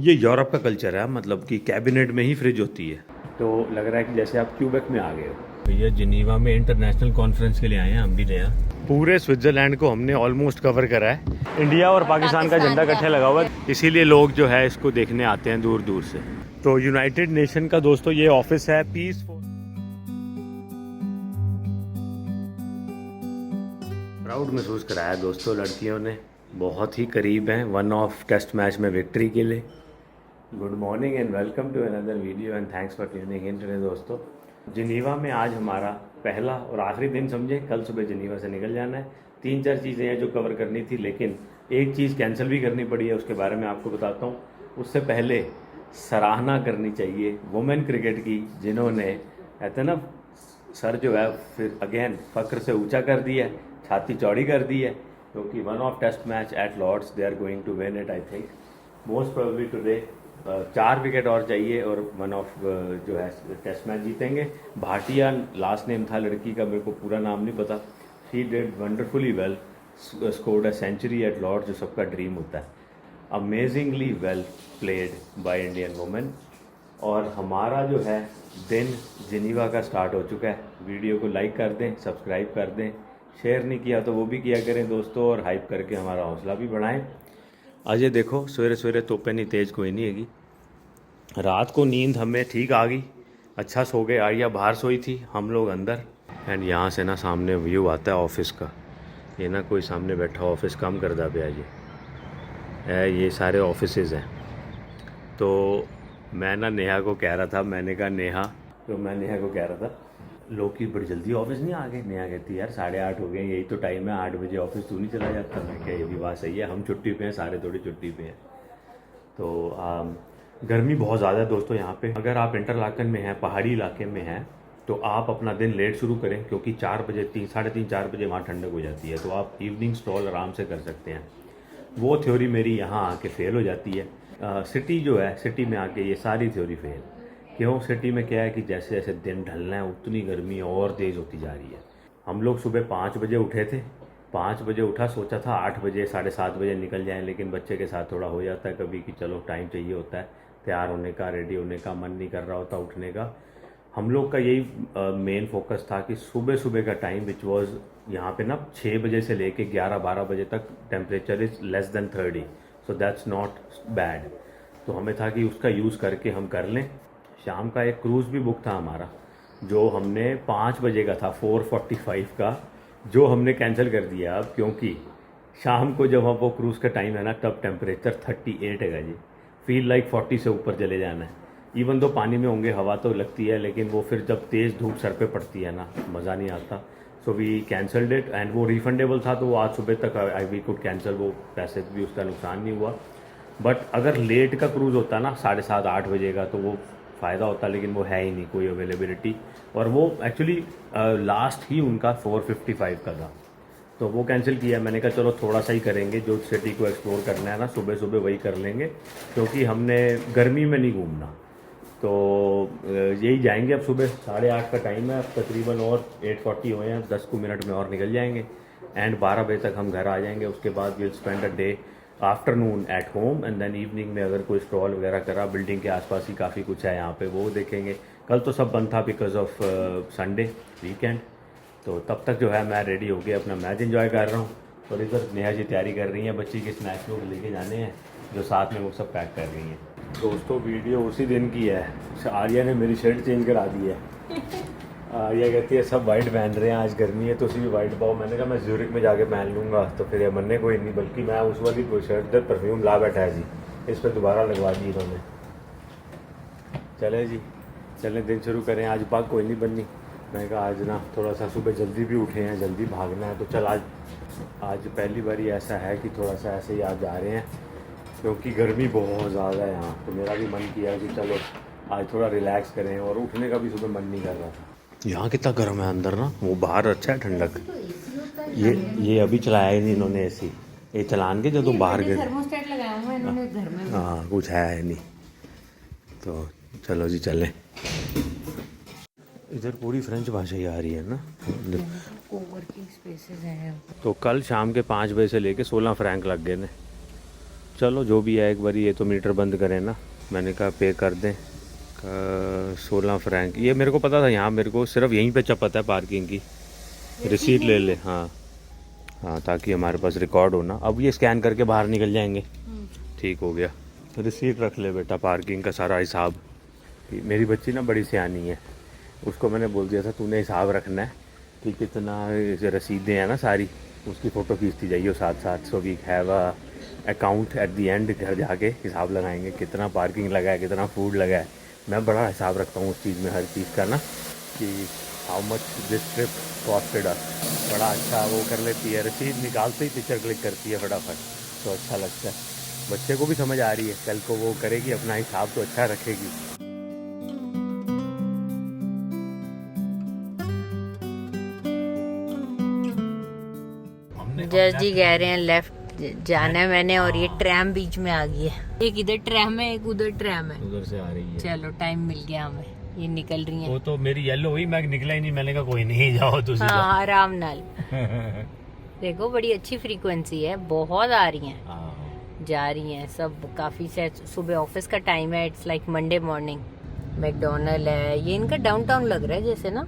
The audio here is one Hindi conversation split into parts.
ये यूरोप का कल्चर है, मतलब कि कैबिनेट में ही फ्रिज होती है। तो लग रहा है कि जैसे आप क्यूबेक में आ गए हो। भैया जिनीवा में इंटरनेशनल कॉन्फ्रेंस के लिए आए हैं हम भी नया। पूरे स्विट्जरलैंड को हमने ऑलमोस्ट कवर करा है। इंडिया और पाकिस्तान का झंडा इकट्ठे लगा हुआ है, इसीलिए लोग जो है इसको देखने आते हैं दूर दूर से। तो यूनाइटेड नेशन का दोस्तों ये ऑफिस है, पीस प्राउड महसूस कराया दोस्तों लड़कियों ने, बहुत ही करीब हैं वन ऑफ टेस्ट मैच में विक्ट्री के लिए। Good morning and welcome to another video and thanks for tuning in today दोस्तों। जिनीवा में आज हमारा पहला और आखिरी दिन समझे, कल सुबह जिनीवा से निकल जाना है। 3-4 चीज़ें हैं जो कवर करनी थी, लेकिन एक चीज़ कैंसिल भी करनी पड़ी है, उसके बारे में आपको बताता हूँ। उससे पहले सराहना करनी चाहिए वुमेन क्रिकेट की, जिन्होंने कहते ना सर जो है फिर अगेन फ़क्र से ऊंचा कर दिया है, छाती चौड़ी कर दी है, क्योंकि one of test match at Lord's they are going to win it. I think most probably today 4 wicket और चाहिए और वन ऑफ जो है टेस्ट मैच जीतेंगे। भाटिया लास्ट नेम था लड़की का, मेरे को पूरा नाम नहीं पता। She did wonderfully well, scored a century at Lord's, जो सबका ड्रीम होता है। Amazingly well played by Indian women. और हमारा जो है दिन जिनीवा का स्टार्ट हो चुका है। वीडियो को लाइक कर दें, सब्सक्राइब कर दें, शेयर नहीं किया तो वो भी किया करें दोस्तों, और हाइप करके हमारा हौसला भी बढ़ाएं। आज ये देखो सवेरे सवेरे तोपे नहीं तेज़ कोई नहीं हैगी। रात को नींद हमें ठीक आ गई, अच्छा सो गए। आर्या बाहर सोई थी, हम लोग अंदर। एंड यहाँ से ना सामने व्यू आता है ऑफिस का। ये ना कोई सामने बैठा ऑफिस काम करता पे ये सारे ऑफिसेज हैं। तो मैं ना नेहा को कह रहा था, मैंने कहा नेहा, तो मैं नेहा को कह रहा था लोग की बड़ी जल्दी ऑफिस नहीं आ गए। नेहा कहती यार 8:30 हो गए, यही तो टाइम है, 8 बजे ऑफिस तू नहीं चला जाता। मैं क्या, ये भी बात सही है, हम छुट्टी पे हैं, सारे थोड़ी छुट्टी पे हैं। तो गर्मी बहुत ज़्यादा है दोस्तों यहाँ पे। अगर आप इंटरलाकन में हैं, पहाड़ी इलाके में हैं, तो आप अपना दिन लेट शुरू करें, क्योंकि 4 बजे 3-4 बजे वहाँ ठंडक हो जाती है, तो आप इवनिंग स्ट्रॉल आराम से कर सकते हैं। वो थ्योरी मेरी यहाँ आके फेल हो जाती है। सिटी जो है, सिटी में आके ये सारी थ्योरी फेल। क्यों? सिटी में क्या है कि जैसे जैसे दिन ढलना है उतनी गर्मी और तेज़ होती जा रही है। हम लोग सुबह 5 बजे उठे थे, 5 बजे उठा, सोचा था 8 बजे 7:30 बजे निकल जाएं, लेकिन बच्चे के साथ थोड़ा हो जाता है कभी कि चलो टाइम चाहिए होता है तैयार होने का, रेडी होने का, मन नहीं कर रहा होता उठने का। हम लोग का यही मेन फोकस था कि सुबह सुबह का टाइम विच वॉज यहाँ पे ना 6 बजे से लेके 11-12 बजे तक temperature is less than 30, so that's not bad. तो हमें था कि उसका यूज़ करके हम कर लें। शाम का एक क्रूज़ भी बुक था हमारा, जो हमने 5 बजे का था, 4:45 का, जो हमने कैंसिल कर दिया अब, क्योंकि शाम को जब वो क्रूज़ का टाइम है ना, तब टेम्परेचर 38 है जी। फील लाइक 40 से ऊपर चले जाना है। इवन तो पानी में होंगे, हवा तो लगती है, लेकिन वो फिर जब तेज़ धूप सर पे पड़ती है ना, मज़ा नहीं आता। So we cancelled it, and वो रिफंडेबल था, तो वो आज सुबह तक वी कुड कैंसिल, वो पैसे भी उसका नुकसान नहीं हुआ। बट अगर लेट का क्रूज़ होता ना 7:30-8 बजे का, तो वो फ़ायदा होता, लेकिन वो है ही नहीं कोई अवेलेबिलिटी। और वो एक्चुअली लास्ट ही उनका 4:55 का था, तो वो कैंसिल किया। मैंने कहा चलो थोड़ा सा ही करेंगे, जो सिटी को एक्सप्लोर करना है ना सुबह सुबह वही कर लेंगे, क्योंकि हमने गर्मी में नहीं घूमना। तो यही जाएंगे अब। सुबह 8:30 का टाइम है अब तकरीबन, और 8:40 हुए हैं, 10 मिनट में और निकल जाएंगे, एंड 12 बजे तक हम घर आ जाएंगे। उसके बाद will spend a day afternoon at home, and then evening में अगर कोई स्टॉल वगैरह करा, बिल्डिंग के आसपास ही काफ़ी कुछ है यहाँ पे, वो देखेंगे। कल तो सब बंद था बिकॉज ऑफ संडे वीकेंड। तो तब तक जो है मैं रेडी हो गया, अपना मैच एंजॉय कर रहा हूँ। और इधर नेहा जी तैयारी कर रही हैं, बच्ची के स्नैक्स लोग लेके जाने हैं, जो साथ में वो सब पैक कर रही हैं। दोस्तों वीडियो उसी दिन की है, आर्या ने मेरी शर्ट चेंज करा दी है। आर्या कहती है सब वाइट पहन रहे हैं, आज गर्मी है तो उसी भी वाइट पाओ। मैंने कहा मैं ज्यूरिक में जाके पहन लूँगा, तो फिर ये मनने कोई नहीं, बल्कि मैं उस वाली कोई शर्ट दे परफ्यूम ला बैठा है जी, इस पर दोबारा लगवा दी इन्होंने। चले जी, चलें दिन शुरू करें। आज बात कोई नहीं बननी। मैं कहा आज ना थोड़ा सा सुबह जल्दी भी उठे हैं, जल्दी भागना है, तो चल आज पहली बार ऐसा है कि थोड़ा सा ऐसे ही आज जा रहे हैं, क्योंकि गर्मी बहुत ज़्यादा है यहाँ। तो मेरा भी मन किया कि चलो आज थोड़ा रिलैक्स करें, और उठने का भी सुबह मन नहीं कर रहा था। यहाँ कितना गर्म है अंदर ना, वो बाहर अच्छा है ठंडक। ये अभी चलाया ही नहीं इन्होंने एसी, ये चलान के जो बाहर गए। हाँ कुछ है नहीं, तो चलो जी चलें। इधर पूरी फ्रेंच भाषा ही आ रही है ना। कोवर्किंग स्पेसेस हैं। तो कल शाम के 5 बजे से लेके 16 फ्रैंक लग गए ने। चलो जो भी है, एक बार ये तो मीटर बंद करें ना। मैंने कहा पे कर दें 16 फ्रैंक। ये मेरे को पता था, यहाँ मेरे को सिर्फ यहीं पे चपत है पार्किंग की। रिसीट ले ले। हाँ हाँ, ताकि हमारे पास रिकॉर्ड हो ना। अब ये स्कैन करके बाहर निकल जाएंगे। ठीक हो गया। रिसीट रख ले बेटा, पार्किंग का सारा हिसाब। मेरी बच्ची ना बड़ी सियानी है, उसको मैंने बोल दिया था तूने हिसाब रखना है कि कितना रसीदें हैं ना सारी, उसकी फ़ोटो खींचती जाइए साथ साथ। So we have a account at the end, घर जाके हिसाब लगाएंगे कितना पार्किंग लगा है, कितना फूड लगा है। मैं बड़ा हिसाब रखता हूँ उस चीज़ में, हर चीज़ का ना, कि how much this trip costed us. बड़ा अच्छा वो कर लेती है, रसीद निकालते ही पिक्चर क्लिक करती है फटाफट, तो अच्छा लगता है। बच्चे को भी समझ आ रही है, कल को वो करेगी अपना हिसाब तो अच्छा रखेगी। जज जी कह रहे हैं लेफ्ट जाना है मैंने, और ये ट्रैम बीच में आ गई है। एक इधर ट्रैम है, एक उधर ट्रैम है, उधर से आ रही है। चलो टाइम मिल गया हमें, ये निकल रही है। वो तो मेरी येलो हुई, मैं निकला ही नहीं। मैंने कहा कोई नहीं, जाओ तुम। हाँ आराम नाल। देखो बड़ी अच्छी फ्रीक्वेंसी है, बहुत आ रही हैं, जा रही हैं सब काफी से। सुबह ऑफिस का टाइम है, it's like Monday morning. McDonald है, ये इनका डाउनटाउन लग रहा है जैसे ना।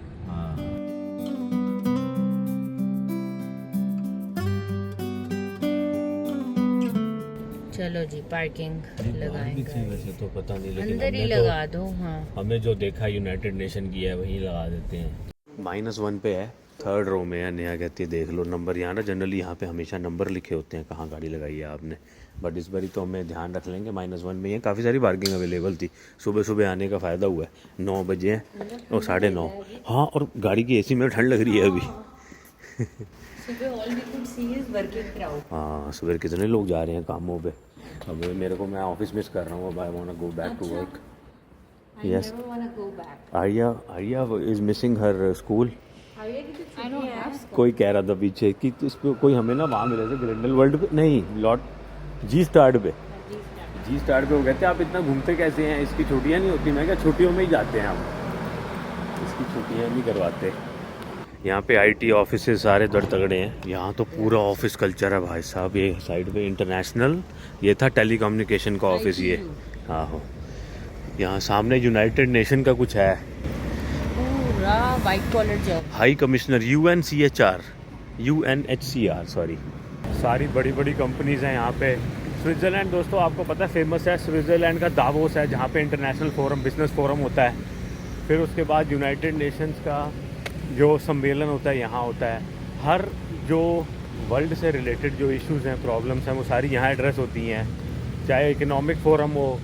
चलो जी पार्किंग लगाएंगे। वैसे तो पता नहीं, लेकिन अंदर ही लगा दो। हाँ हमें जो देखा यूनाइटेड नेशन की है वहीं लगा देते हैं। -1 पे है, 3rd रो में है। नेहा कहती है देख लो नंबर। यहाँ ना जनरली यहाँ पे हमेशा नंबर लिखे होते हैं कहाँ गाड़ी लगाई है आपने, बट इस बारी तो हमें ध्यान रख लेंगे। -1 में ही काफ़ी सारी पार्किंग अवेलेबल थी। सुबह सुबह आने का फ़ायदा हुआ है। 9 बजे हैं और 9:30। हाँ, और गाड़ी की AC में ठंड लग रही है अभी। हाँ, सुबह कितने लोग जा रहे हैं कामों पे। अब मेरे को, मैं ऑफिस मिस कर रहा हूँ। अब I want to go back to work. Yes, Arya is missing her school. कोई कह रहा था पीछे कि इस पे कोई हमें ना वहाँ मिले थे ग्रिंडलवाल्ड पे, नहीं लॉट जी स्टार्ट पे। जी स्टार्ट पे वो कहते हैं आप इतना घूमते कैसे हैं, इसकी छुट्टियाँ नहीं होती। मैं क्या, छुट्टियों में ही जाते हैं हम, इसकी छुट्टियाँ नहीं करवाते। यहाँ पे IT ऑफिस सारे दर तगड़े हैं। यहाँ तो पूरा ऑफिस कल्चर है भाई साहब। ये साइड पे इंटरनेशनल, ये था टेलीकम्युनिकेशन का ऑफिस ये। हाँ हो, यहाँ सामने यूनाइटेड नेशन का कुछ है, पूरा white collar job. High commissioner UNHCR sorry. सारी बड़ी बड़ी कंपनीज हैं यहाँ पे। स्विट्ज़रलैंड दोस्तों आपको पता है फेमस है। स्विट्ज़रलैंड का दावोस है जहाँ पे इंटरनेशनल फोरम, बिजनेस फोरम होता है। फिर उसके बाद यूनाइटेड नेशंस का जो सम्मेलन होता है यहाँ होता है। हर जो वर्ल्ड से रिलेटेड जो इश्यूज़ हैं, प्रॉब्लम्स हैं, वो सारी यहाँ एड्रेस होती हैं। चाहे इकोनॉमिक फोरम हो,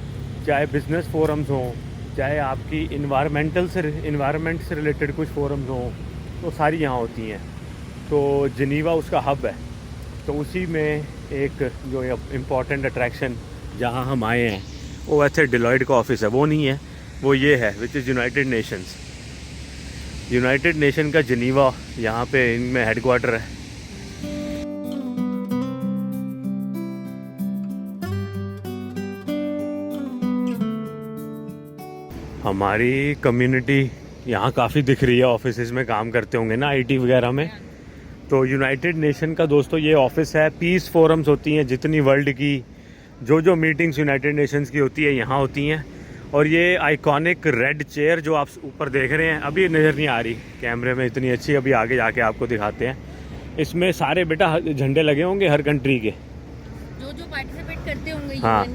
चाहे बिजनेस फोरम्स हों, चाहे आपकी इन्वायरमेंट से रिलेटेड कुछ फोरम्स हों, तो सारी यहाँ होती हैं। तो जिनीवा उसका हब है। तो उसी में एक जो इम्पॉर्टेंट अट्रैक्शन जहाँ हम आए हैं वो वैसे डिलॉयड का ऑफिस है, वो नहीं है, वो ये है which is United Nations. United nation का जिनीवा, यहाँ पे इनमें हेडक्वार्टर है। हमारी कम्युनिटी यहाँ काफ़ी दिख रही है, ऑफिस में काम करते होंगे ना IT वगैरह में। तो यूनाइटेड नेशन का दोस्तों ये ऑफिस है। पीस फोरम्स होती हैं जितनी वर्ल्ड की, जो मीटिंग्स यूनाइटेड नेशंस की होती है यहाँ होती हैं। और ये आइकॉनिक रेड चेयर जो आप ऊपर देख रहे हैं, अभी नज़र नहीं आ रही कैमरे में इतनी अच्छी, अभी आगे जाके आपको दिखाते हैं। इसमें सारे बेटा झंडे लगे होंगे हर कंट्री के, जो पार्टिसिपेट करते होंगे। हाँ,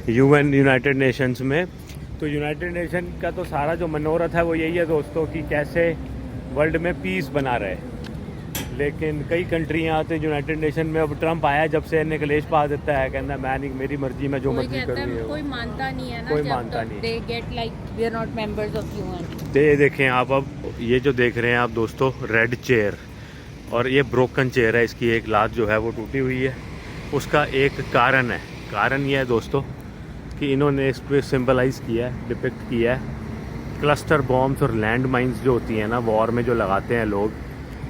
UN यूनाइटेड नेशंस में। तो यूनाइटेड नेशन का तो सारा जो मनोरथ है वो यही है दोस्तों कि कैसे वर्ल्ड में पीस बना रहे। लेकिन कई कंट्रियाँ आते हैं यूनाइटेड नेशन में। अब ट्रम्प आया जब से, इन्हें कलेश पा देता है, कहना मैं नहीं, मेरी मर्जी, मैं जो मर्जी करूँगी। कोई मानता नहीं है ना, कोई मानता नहीं। They get like we are not members of UN। तो ये देखें आप, अब ये जो देख रहे हैं आप दोस्तों, रेड चेयर, और ये ब्रोकन चेयर है। इसकी एक लात जो है वो टूटी हुई है। उसका एक कारण है, कारण ये है दोस्तों कि इन्होंने इस पर सिंबलाइज़ किया है, डिपिक्ट किया है क्लस्टर बॉम्ब्स और लैंड माइंस जो होती हैं ना वॉर में, जो लगाते हैं लोग,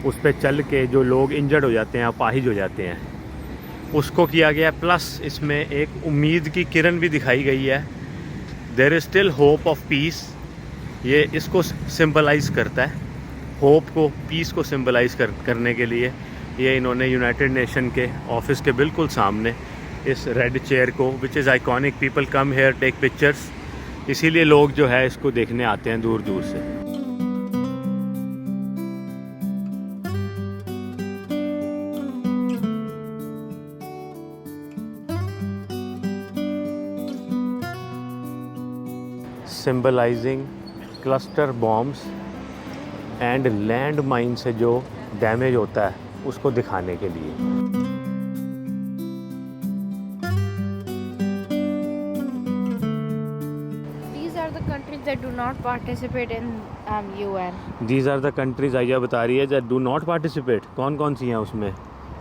उस पे चल के जो लोग इंजर्ड हो जाते हैं, अपाहिज हो जाते हैं, उसको किया गया। प्लस इसमें एक उम्मीद की किरण भी दिखाई गई है, there is still hope of peace. ये इसको सिंबलाइज़ करता है, होप को, पीस को सिंबलाइज़ करने के लिए ये इन्होंने यूनाइटेड नेशन के ऑफिस के बिल्कुल सामने इस रेड चेयर को, which is iconic. People come here take pictures, इसीलिए लोग जो है इसको देखने आते हैं दूर दूर से। Symbolising cluster bombs and land mine से जो डैमेज होता है उसको दिखाने के लिए। These are the countries that do not participate in UN. These are the countries आइया बता रही है दैट डू नॉट पार्टिसिपेट। कौन कौन सी हैं उसमें?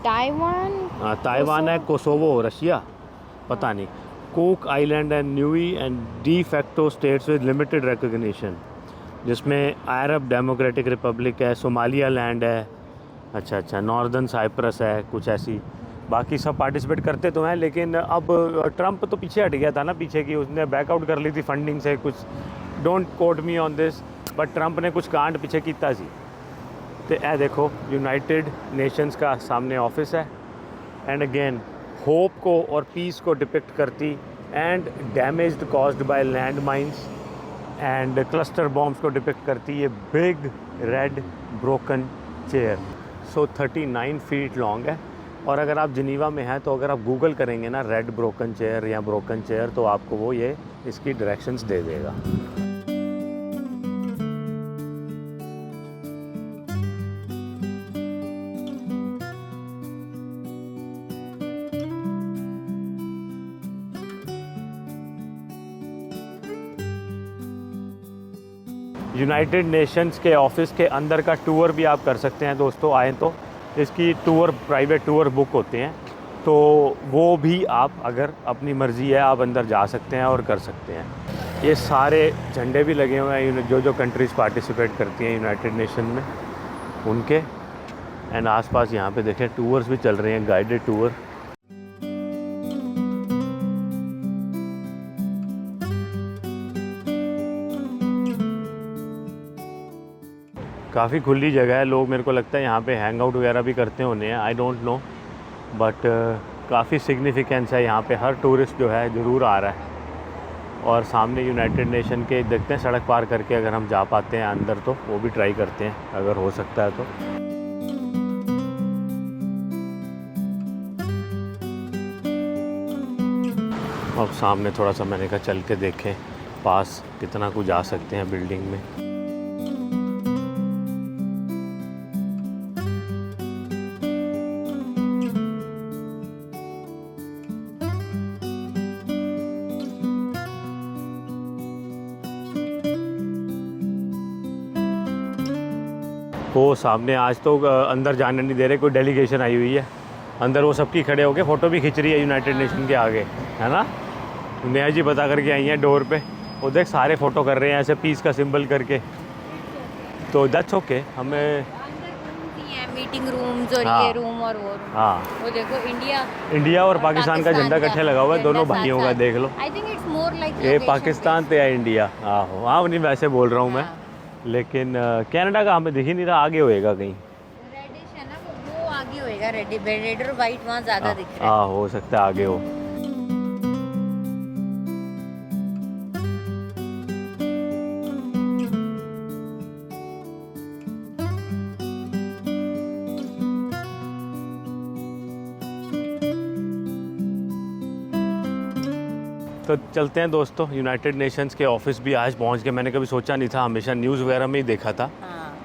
Taiwan. ताइवान है, कोसोवो, रशिया, पता नहीं, Cook Island and Niue and de facto states with limited recognition, जिसमें अरब डेमोक्रेटिक रिपब्लिक है, सोमालिया लैंड है, अच्छा, नॉर्दर्न साइप्रस है, कुछ ऐसी। बाकी सब पार्टिसिपेट करते तो हैं, लेकिन अब ट्रंप तो पीछे हट गया था ना, पीछे की उसने बैकआउट कर ली थी फंडिंग से कुछ। Don't quote me on this, but Trump ने कुछ कांड पीछे कीता सी। तो ए देखो यूनाइटेड नेशंस का सामने ऑफिस है, एंड अगेन होप को और पीस को डिपिक्ट करती, and damaged caused by land mines and cluster bombs को डिपिक्ट करती ये बिग रेड ब्रोकन चेयर। सो 39 फीट लॉन्ग है, और अगर आप जिनीवा में हैं तो अगर आप गूगल करेंगे ना रेड ब्रोकन चेयर या ब्रोकन चेयर, तो आपको वो ये इसकी डायरेक्शंस दे देगा। यूनाइटेड नेशंस के ऑफिस के अंदर का टूर भी आप कर सकते हैं दोस्तों, आएँ तो। इसकी टूर, प्राइवेट टूर बुक होते हैं, तो वो भी आप, अगर अपनी मर्ज़ी है, आप अंदर जा सकते हैं और कर सकते हैं। ये सारे झंडे भी लगे हुए हैं जो कंट्रीज़ पार्टिसिपेट करती हैं यूनाइटेड नेशन में, उनके। एंड आसपास यहाँ पे देखें टूर्स भी चल रहे हैं, गाइडेड टूर। काफ़ी खुली जगह है, लोग मेरे को लगता है यहाँ पे हैंग आउट वगैरह भी करते होने हैं, आई डोंट नो, बट काफ़ी सिग्निफिकेंस है यहाँ पे। हर टूरिस्ट जो है ज़रूर आ रहा है। और सामने यूनाइटेड नेशन के देखते हैं, सड़क पार करके अगर हम जा पाते हैं अंदर तो वो भी ट्राई करते हैं अगर हो सकता है तो। अब सामने थोड़ा सा मैंने कहा चल के देखें पास कितना कुछ जा सकते हैं बिल्डिंग में। वो सामने आज तो अंदर जाने नहीं दे रहे, कोई डेलीगेशन आई हुई है अंदर, वो सबकी खड़े होके फ़ोटो भी खींच रही है यूनाइटेड नेशन के आगे, है ना। नेहा जी बता करके आई हैं डोर पे, वो देख सारे फ़ोटो कर रहे हैं ऐसे पीस का सिंबल करके, तो दैट्स ओके। हमें मीटिंग रूम्स और हाँ, ये रूम और वो रूम। हाँ, वो देखो इंडिया और पाकिस्तान का झंडा इकट्ठे लगा हुआ है, दोनों भाइयों का, देख लो। I think it's more like ये पाकिस्तान तो है इंडिया, आहो, हाँ नहीं वैसे बोल रहा हूँ मैं, लेकिन कनाडा का हमें दिख ही नहीं रहा, आगे होएगा कहीं। रेडिश है ना, वो आगे होएगा, रेड और वाइट वहाँ ज़्यादा दिख रहा है। हाँ हो सकता है आगे हो। तो चलते हैं दोस्तों, यूनाइटेड नेशंस के ऑफिस भी आज पहुंच के, मैंने कभी सोचा नहीं था, हमेशा न्यूज़ वगैरह में ही देखा था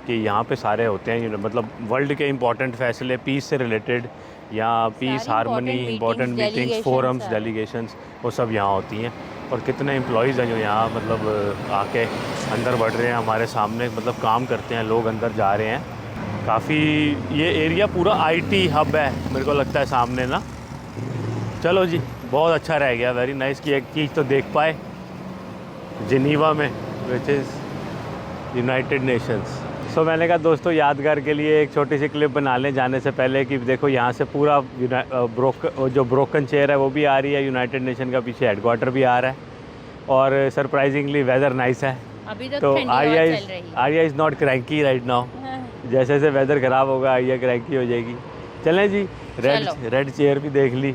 कि यहाँ पे सारे होते हैं, मतलब वर्ल्ड के इंपॉर्टेंट फैसले पीस से रिलेटेड, या peace harmony, important meetings, forums, delegations, वो सब यहाँ होती हैं। और कितने एम्प्लॉयज़ हैं जो यहाँ मतलब आके अंदर बढ़ रहे हैं हमारे सामने, मतलब काम करते हैं लोग, अंदर जा रहे हैं। काफ़ी ये एरिया पूरा IT हब है मेरे को लगता है सामने ना। चलो जी, बहुत अच्छा रह गया, वेरी नाइस कि एक चीज़ तो देख पाए जिनीवा में, विच इज़ यूनाइटेड नेशंस। सो मैंने कहा दोस्तों यादगार के लिए एक छोटी सी क्लिप बना लें जाने से पहले, कि देखो यहाँ से पूरा जो ब्रोकन चेयर है वो भी आ रही है, यूनाइटेड नेशन का पीछे हेडक्वार्टर भी आ रहा है, और सरप्राइजिंगली वेदर नाइस है। अभी तो Arya is not cranky right now. जैसे जैसे वेदर ख़राब होगा आर्या क्रैंकी हो जाएगी। चलें जी, रेड चेयर भी देख ली,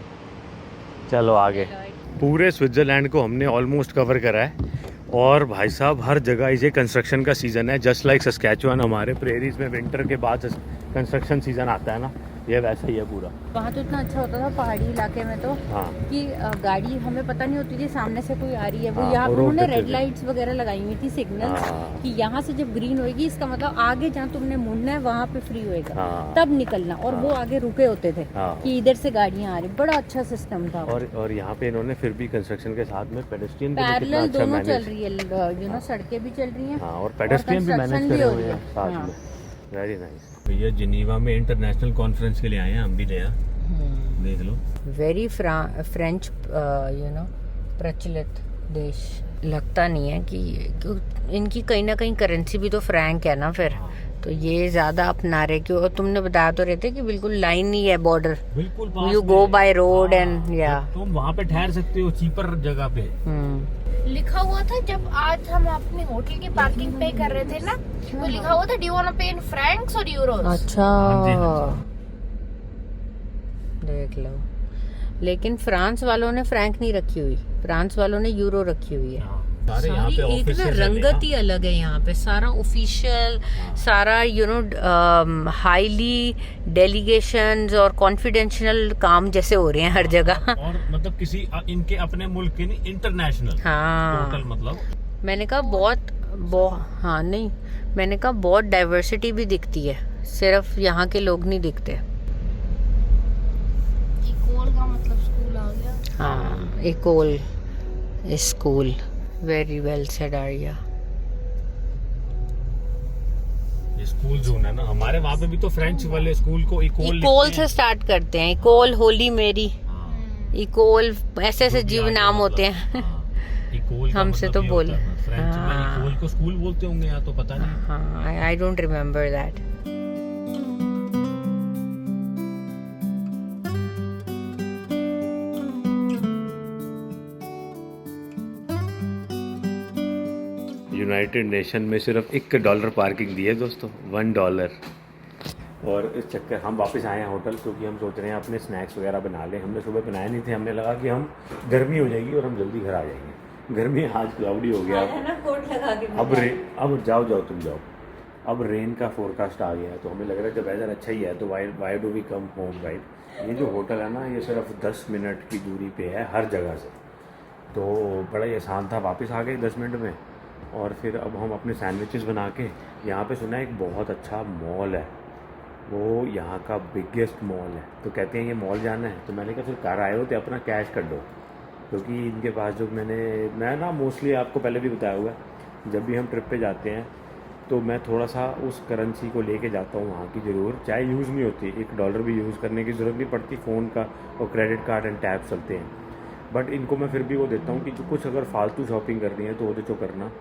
चलो आगे। पूरे स्विट्ज़रलैंड को हमने ऑलमोस्ट कवर करा है और भाई साहब हर जगह ये कंस्ट्रक्शन का सीज़न है। जस्ट लाइक सस्कैचुअन हमारे प्रेरीज में विंटर के बाद कंस्ट्रक्शन सीज़न आता है ना, ये वैसा ही है पूरा। वहाँ तो इतना अच्छा होता था पहाड़ी इलाके में तो हाँ कि गाड़ी हमें पता नहीं होती थी सामने से कोई आ रही है। वो हाँ, यहाँ वो पर रोक उन्होंने देते रेड थे। लाइट्स वगैरह लगाई हुई थी सिग्नल हाँ। कि यहाँ से जब ग्रीन होएगी इसका मतलब आगे जहाँ तुमने मुड़ना है वहाँ पे फ्री होएगा, हाँ। तब निकलना। और वो आगे रुके होते थे हाँ। कि इधर से गाड़ियाँ आ रही। बड़ा अच्छा सिस्टम था। और यहाँ पे इन्होंने फिर भी कंस्ट्रक्शन के साथ में पेडेस्ट्रियन भी कितना पैरेलल अच्छा दोनों चल मैनेज। रही है, यू नो, सड़कें भी चल रही हैं। हाँ और पेडेस्ट्रियन भी मैनेज construction करे भी हो हुए रही हैं है। साथ हाँ। में। Very nice. भैया जिनीवा में इंटरनेशनल कॉन्फ्रेंस के लिए आए हैं हम भी नया, देख लो। वेरी फ्रेंच यू नो प्रचलित देश। लगता नहीं है कि इनकी कहीं ना कहीं करेंसी भी तो फ्रैंक है ना, फिर तो ये ज्यादा अपना रहे। क्यों तुमने बताया तो रहते कि बिल्कुल लाइन ही है बॉर्डर, बिल्कुल you go by road and या तुम वहाँ पे ठहर सकते हो चीपर जगह पे। लिखा हुआ था जब आज हम अपने होटल की पार्किंग पे कर रहे थे ना, तो लिखा हुआ था डू यू वांट टू पे इन फ्रैंक्स और यूरोस। अच्छा हाँ जी, हाँ देख लो। लेकिन फ्रांस वालों ने फ्रैंक नहीं रखी हुई, फ्रांस वालों ने यूरो रखी हुई है। सारे यहाँ पे सारी एक ऑफिस ना रंगत ही अलग है यहाँ पे। सारा ऑफिशियल, सारा यू नो हाईली डेलीगेशंस और कॉन्फिडेंशियल काम जैसे हो रहे हैं हर जगह। और मतलब किसी इनके अपने मुल्क के नहीं, इंटरनेशनल हाँ टोटल मतलब। मैंने कहा बहुत हाँ नहीं, मैंने कहा बहुत डाइवर्सिटी भी दिखती है, सिर्फ यहाँ के लोग नहीं दिखते। इकोल का मतलब स्कूल आ गया। हाँ इकोल school. Very well said Arya. ये स्कूल जोन है ना हमारे वहाँ पे भी, तो फ्रेंच वाले स्कूल को इकोल से स्टार्ट करते हैं। इकोल, होली मेरी, इकोल, ऐसे ऐसे जीव नाम होते हैं। इकोल हमसे मतलब तो ये बोल। होता है, फ्रेंच में हाँ। इकोल को स्कूल बोलते होंगे या तो पता नहीं। हाँ I don't remember that. United nation में सिर्फ $1 पार्किंग दी है दोस्तों, $1। और इस चक्कर हम वापस आए हैं होटल, क्योंकि हम सोच रहे हैं अपने स्नैक्स वगैरह बना लें। हमने सुबह बनाए नहीं थे, हमने लगा कि हम गर्मी हो जाएगी और हम जल्दी घर आ जाएंगे। गर्मी आज क्लाउडी हो गया। अब जाओ तुम जाओ। अब रेन का फोरकास्ट आ गया है, तो हमें लग रहा है जब वेदर अच्छा ही है तो why do we come home, right. ये जो होटल है ना, ये सिर्फ 10 मिनट की दूरी पे है हर जगह से, तो बड़ा ही आसान था। वापस आ गए 10 मिनट में। और फिर अब हम अपने सैंडविचेस बना के, यहाँ पे सुना है एक बहुत अच्छा मॉल है, वो यहाँ का बिगेस्ट मॉल है। तो कहते हैं ये मॉल जाना है, तो मैंने कहा फिर कार आए हो तो अपना कैश कर दो, क्योंकि इनके पास जो मैं ना मोस्टली आपको पहले भी बताया हुआ है, जब भी हम ट्रिप पे जाते हैं तो मैं थोड़ा सा उस करेंसी को लेके जाता हूँ वहाँ की ज़रूर, चाहे यूज़ नहीं होती, $1 भी यूज़ करने की ज़रूरत नहीं पड़ती, फ़ोन का और क्रेडिट कार्ड एंड टैब चलते हैं। बट इनको मैं फिर भी वो देता हूँ कि जो कुछ अगर फालतू शॉपिंग करनी है तो वो जो करना,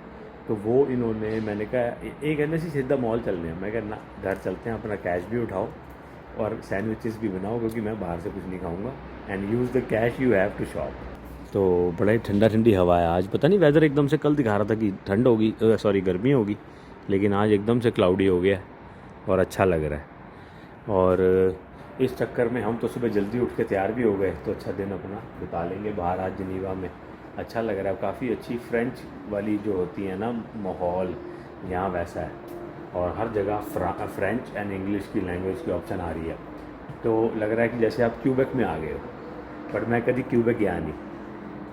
तो वो इन्होंने, मैंने कहा एक कहने से सीधा मॉल चलने हैं, मैं कहा ना घर चलते हैं, अपना कैश भी उठाओ और सैंडविचेस भी बनाओ, क्योंकि मैं बाहर से कुछ नहीं खाऊंगा, and use the cash you have to shop. तो बड़ा ही ठंडी हवा है आज। पता नहीं वेदर एकदम से, कल दिखा रहा था कि ठंड होगी, सॉरी गर्मी होगी, लेकिन आज एकदम से क्लाउडी हो गया और अच्छा लग रहा है। और इस चक्कर में हम तो सुबह जल्दी उठ के तैयार भी हो गए, तो अच्छा दिन अपना बिता लेंगे बाहर आज जिनीवा में। अच्छा लग रहा है, काफ़ी अच्छी फ्रेंच वाली जो होती है ना माहौल, यहाँ वैसा है। और हर जगह फ्रेंच एंड इंग्लिश की लैंग्वेज की ऑप्शन आ रही है, तो लग रहा है कि जैसे आप क्यूबेक में आ गए हो। बट मैं कभी क्यूबेक गया नहीं,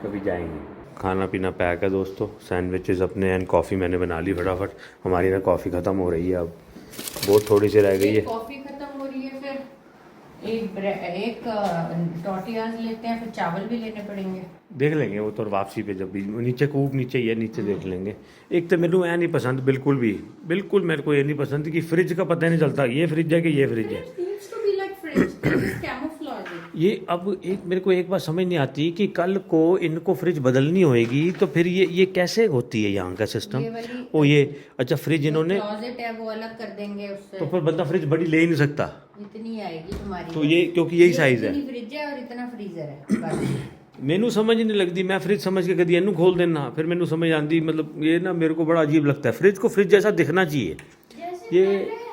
कभी जाएंगे। खाना पीना पैक है दोस्तों, सैंडविचेस अपने एंड कॉफ़ी मैंने बना ली फटाफट। हमारी ना कॉफ़ी ख़त्म हो रही है, अब बहुत थोड़ी सी रह गई है। कॉफ़ी खत्म हो रही है, फिर एक टॉर्टियाज लेते हैं, फिर चावल भी लेने पड़ेंगे। देख लेंगे वो तो वापसी पे, जब भी नीचे कूप नीचे ही है, नीचे देख लेंगे। एक तो मेरे को नहीं पसंद बिल्कुल मेरे को ये नहीं पसंद कि फ्रिज का पता नहीं चलता, ये फ्रिज है कि ये फ्रिज है। ये अब मेरे को एक बात समझ नहीं आती कि कल को इनको फ्रिज बदलनी होएगी, तो फिर ये कैसे होती है यहाँ का सिस्टम। ये अच्छा फ्रिज इन्होंने क्लोजेट है वो अलग कर देंगे उससे, तो फिर बंदा फ्रिज बड़ी ले ही नहीं सकता। इतनी आएगी तुम्हारी, तो ये क्योंकि यही साइज है, फ्रिज है और इतना फ्रीजर है बस। मैनू समझ नहीं लगती, मैं फ्रिज समझ के कभी इनू खोल देना, फिर मैनू समझ आती, मतलब ये ना मेरे को बड़ा अजीब लगता है। फ्रिज को फ्रिज जैसा दिखना चाहिए। जैसे ये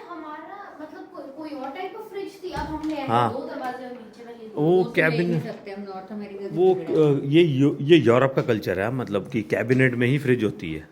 हमारा मतलब कोई और टाइप का फ्रिज थी, अब हमने हाँ। 2 दरवाजे और नीचे वाली वो तो ले कैबिन नहीं सकते हम नॉर्थ अमेरिका वो ये यूरोप का कल्चर है, मतलब कि कैबिनेट में ही फ्रिज होती है।